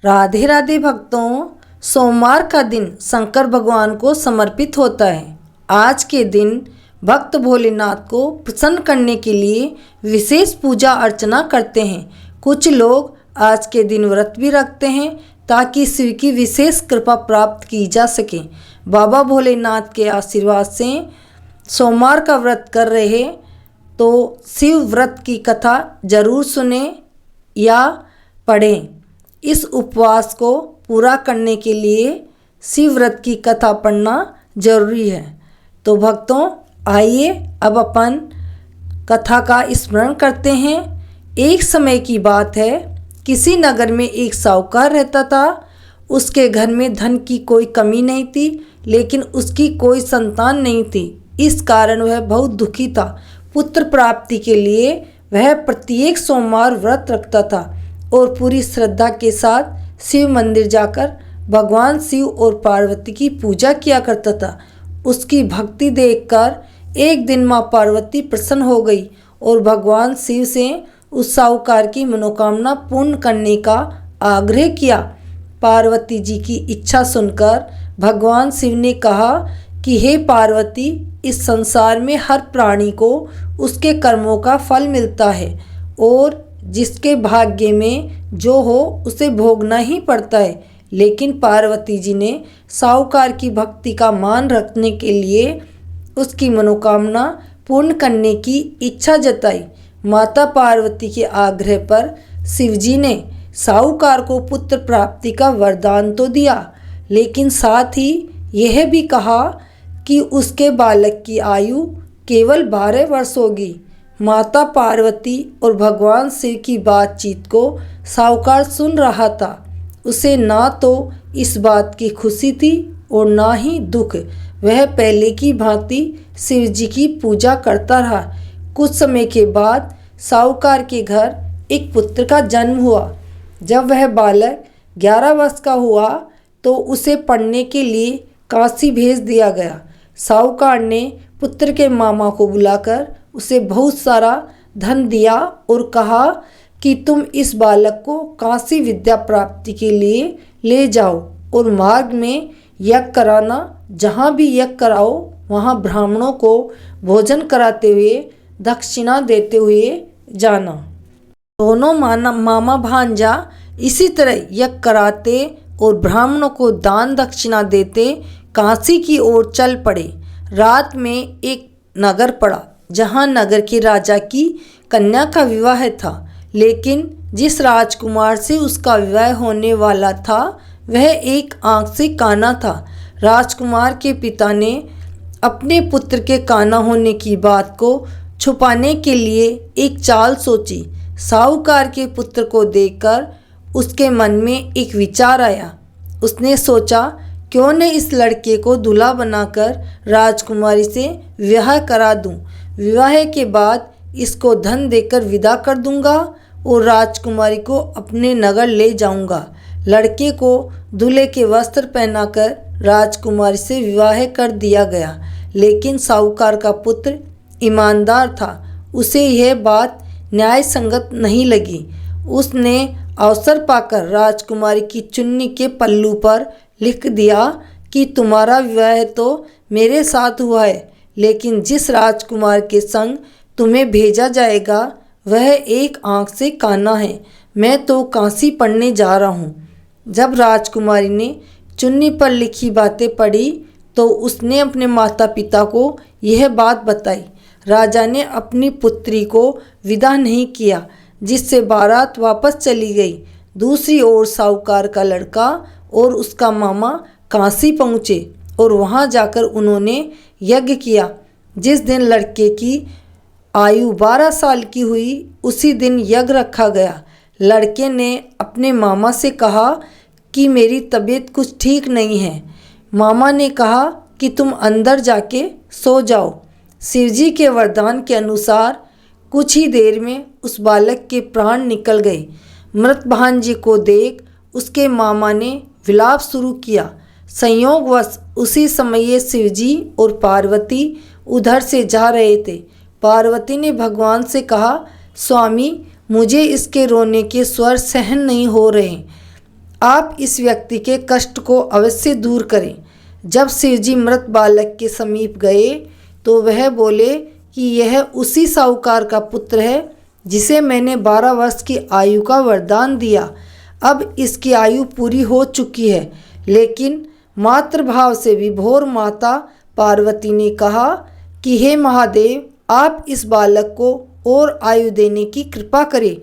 राधे राधे भक्तों, सोमवार का दिन शंकर भगवान को समर्पित होता है। आज के दिन भक्त भोलेनाथ को प्रसन्न करने के लिए विशेष पूजा अर्चना करते हैं। कुछ लोग आज के दिन व्रत भी रखते हैं ताकि शिव की विशेष कृपा प्राप्त की जा सके। बाबा भोलेनाथ के आशीर्वाद से सोमवार का व्रत कर रहे तो शिव व्रत की कथा जरूर सुने या पढ़ें। इस उपवास को पूरा करने के लिए शिव व्रत की कथा पढ़ना जरूरी है। तो भक्तों, आइए अब अपन कथा का स्मरण करते हैं। एक समय की बात है, किसी नगर में एक साहूकार रहता था। उसके घर में धन की कोई कमी नहीं थी, लेकिन उसकी कोई संतान नहीं थी। इस कारण वह बहुत दुखी था। पुत्र प्राप्ति के लिए वह प्रत्येक सोमवार व्रत रखता था और पूरी श्रद्धा के साथ शिव मंदिर जाकर भगवान शिव और पार्वती की पूजा किया करता था। उसकी भक्ति देखकर एक दिन माँ पार्वती प्रसन्न हो गई और भगवान शिव से उस साहूकार की मनोकामना पूर्ण करने का आग्रह किया। पार्वती जी की इच्छा सुनकर भगवान शिव ने कहा कि हे पार्वती, इस संसार में हर प्राणी को उसके कर्मों का फल मिलता है और जिसके भाग्य में जो हो उसे भोगना ही पड़ता है। लेकिन पार्वती जी ने साहूकार की भक्ति का मान रखने के लिए उसकी मनोकामना पूर्ण करने की इच्छा जताई। माता पार्वती के आग्रह पर शिवजी ने साहूकार को पुत्र प्राप्ति का वरदान तो दिया, लेकिन साथ ही यह भी कहा कि उसके बालक की आयु केवल 12 वर्ष होगी। माता पार्वती और भगवान शिव की बातचीत को साहूकार सुन रहा था। उसे ना तो इस बात की खुशी थी और ना ही दुख। वह पहले की भांति शिव जी की पूजा करता रहा। कुछ समय के बाद साहूकार के घर एक पुत्र का जन्म हुआ। जब वह बालक 11 वर्ष का हुआ तो उसे पढ़ने के लिए काशी भेज दिया गया। साहूकार ने पुत्र के मामा को बुलाकर उसे बहुत सारा धन दिया और कहा कि तुम इस बालक को काशी विद्या प्राप्ति के लिए ले जाओ और मार्ग में यज्ञ कराना। जहाँ भी यज्ञ कराओ वहाँ ब्राह्मणों को भोजन कराते हुए दक्षिणा देते हुए जाना। दोनों मामा भांजा इसी तरह यज्ञ कराते और ब्राह्मणों को दान दक्षिणा देते काशी की ओर चल पड़े। रात में एक नगर पड़ा जहाँ नगर के राजा की कन्या का विवाह था, लेकिन जिस राजकुमार से उसका विवाह होने वाला था वह एक आंख से काना था। राजकुमार के पिता ने अपने पुत्र के काना होने की बात को छुपाने के लिए एक चाल सोची। साहूकार के पुत्र को देखकर उसके मन में एक विचार आया। उसने सोचा, क्यों न इस लड़के को दूल्हा बनाकर राजकुमारी से विवाह करा दूं। विवाह के बाद इसको धन देकर विदा कर दूंगा और राजकुमारी को अपने नगर ले जाऊंगा। लड़के को दूल्हे के वस्त्र पहनाकर राजकुमारी से विवाह कर दिया गया। लेकिन साहूकार का पुत्र ईमानदार था। उसे यह बात न्याय संगत नहीं लगी। उसने अवसर पाकर राजकुमारी की चुन्नी के पल्लू पर लिख दिया कि तुम्हारा विवाह तो मेरे साथ हुआ है, लेकिन जिस राजकुमार के संग तुम्हें भेजा जाएगा वह एक आंख से काना है। मैं तो काशी पढ़ने जा रहा हूँ। जब राजकुमारी ने चुन्नी पर लिखी बातें पढ़ी तो उसने अपने माता पिता को यह बात बताई। राजा ने अपनी पुत्री को विदा नहीं किया, जिससे बारात वापस चली गई। दूसरी ओर साहूकार का लड़का और उसका मामा काशी पहुँचे और वहाँ जाकर उन्होंने यज्ञ किया। जिस दिन लड़के की आयु 12 साल की हुई उसी दिन यज्ञ रखा गया। लड़के ने अपने मामा से कहा कि मेरी तबीयत कुछ ठीक नहीं है। मामा ने कहा कि तुम अंदर जाके सो जाओ। शिवजी के वरदान के अनुसार कुछ ही देर में उस बालक के प्राण निकल गए। मृत भांजे को देख उसके मामा ने विलाप शुरू किया। संयोगवश उसी समय शिवजी और पार्वती उधर से जा रहे थे। पार्वती ने भगवान से कहा, स्वामी, मुझे इसके रोने के स्वर सहन नहीं हो रहे। आप इस व्यक्ति के कष्ट को अवश्य दूर करें। जब शिवजी मृत बालक के समीप गए तो वह बोले कि यह उसी साहूकार का पुत्र है जिसे मैंने 12 वर्ष की आयु का वरदान दिया। अब इसकी आयु पूरी हो चुकी है। लेकिन मातृभाव से विभोर माता पार्वती ने कहा कि हे महादेव, आप इस बालक को और आयु देने की कृपा करें,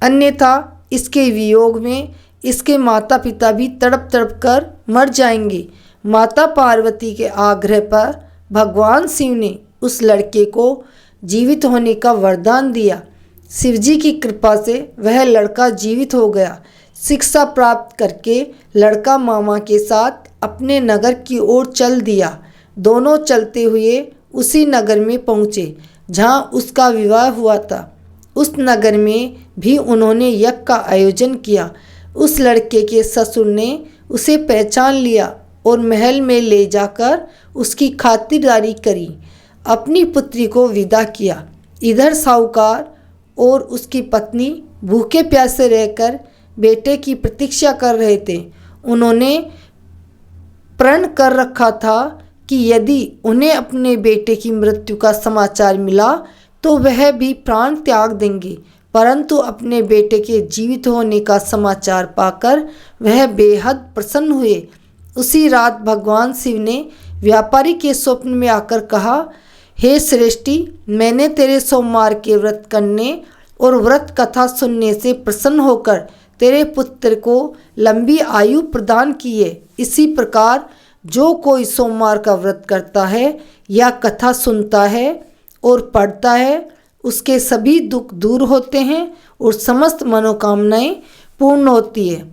अन्यथा इसके वियोग में इसके माता पिता भी तड़प तड़प कर मर जाएंगे। माता पार्वती के आग्रह पर भगवान शिव ने उस लड़के को जीवित होने का वरदान दिया। शिवजी की कृपा से वह लड़का जीवित हो गया। शिक्षा प्राप्त करके लड़का मामा के साथ अपने नगर की ओर चल दिया। दोनों चलते हुए उसी नगर में पहुँचे जहाँ उसका विवाह हुआ था। उस नगर में भी उन्होंने यज्ञ का आयोजन किया। उस लड़के के ससुर ने उसे पहचान लिया और महल में ले जाकर उसकी खातिरदारी करी, अपनी पुत्री को विदा किया। इधर साहूकार और उसकी पत्नी भूखे प्यासे रहकर बेटे की प्रतीक्षा कर रहे थे। उन्होंने प्रण कर रखा था कि यदि उन्हें अपने बेटे की मृत्यु का समाचार मिला तो वह भी प्राण त्याग देंगे, परंतु अपने बेटे के जीवित होने का समाचार पाकर वह बेहद प्रसन्न हुए। उसी रात भगवान शिव ने व्यापारी के स्वप्न में आकर कहा, हे श्रेष्ठी, मैंने तेरे सोमवार के व्रत करने और व्रत कथा सुनने से प्रसन्न होकर तेरे पुत्र को लंबी आयु प्रदान की है। इसी प्रकार जो कोई सोमवार का व्रत करता है या कथा सुनता है और पढ़ता है, उसके सभी दुख दूर होते हैं और समस्त मनोकामनाएं पूर्ण होती है।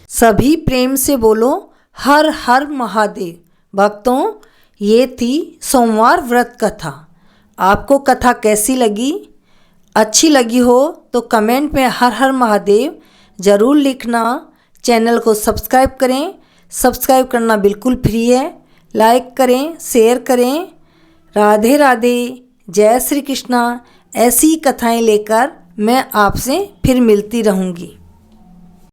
सभी प्रेम से बोलो हर हर महादेव। भक्तों, ये थी सोमवार व्रत कथा। आपको कथा कैसी लगी? अच्छी लगी हो तो कमेंट में हर हर महादेव ज़रूर लिखना। चैनल को सब्सक्राइब करें। सब्सक्राइब करना बिल्कुल फ्री है। लाइक करें, शेयर करें। राधे राधे, जय श्री कृष्णा। ऐसी कथाएं लेकर मैं आपसे फिर मिलती रहूँगी।